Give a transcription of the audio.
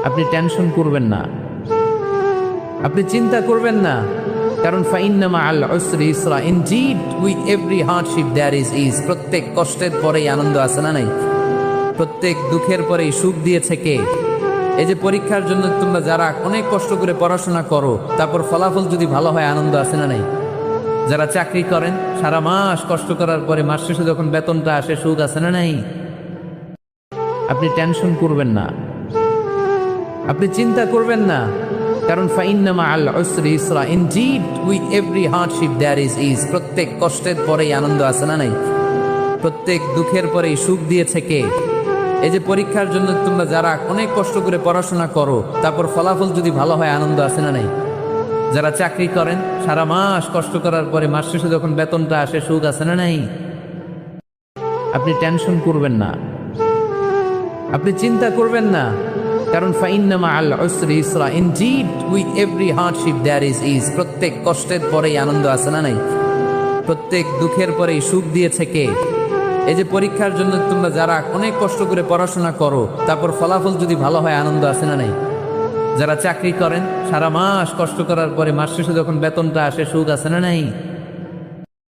আপনি টেনশন করবেন না, আপনি চিন্তা করবেন না, কারণ ফাইন্না মাআল উসরি ইসরা, indeed with every hardship there is ease. প্রত্যেক কষ্টের পরেই আনন্দ আছে না নাই? প্রত্যেক দুঃখের পরেই সুখ দিয়েছে কে? এই যে পরীক্ষার জন্য তোমরা যারা অনেক কষ্ট করে পড়াশোনা করো, তারপর ফলাফল যদি ভালো হয়, আনন্দ আছে না নাই? যারা চাকরি করেন, সারা মাস কষ্ট করার পরে মাস শেষে যখন বেতনটা আসে, সুখ আছে না নাই? আপনি টেনশন করবেন না, আপনি চিন্তা করবেন না, কারণ ফাইন্না মাআল উসরি ইসরা, indeed with every hardship there is ease. প্রত্যেক কষ্টের পরেই আনন্দ আছে না নাই? প্রত্যেক দুঃখের পরেই সুখ দিয়েছে কে? এই যে পরীক্ষার জন্য তোমরা যারা অনেক কষ্ট করে পড়াশোনা করো, তারপর ফলাফল যদি ভালো হয়, আনন্দ আছে না নাই? যারা চাকরি করেন, সারা মাস কষ্ট করার পরে মাস শেষে যখন বেতনটা আসে, সুখ আছে না নাই? আপনি টেনশন করবেন না, আপনি চিন্তা করবেন না, কারণ ফাইন্না মাআল উসরি ইসরা, indeed with every hardship there is ease. প্রত্যেক কষ্টের পরেই আনন্দ আছে না নাই? প্রত্যেক দুঃখের পরেই সুখ দিয়েছে কে? এই যে পরীক্ষার জন্য তোমরা যারা অনেক কষ্ট করে পড়াশোনা করো, তারপর ফলাফল যদি ভালো হয়, আনন্দ আছে না নাই? যারা চাকরি করেন, সারা মাস কষ্ট করার পরে মাস শেষে যখন বেতনটা আসে, সুখ আছে না নাই?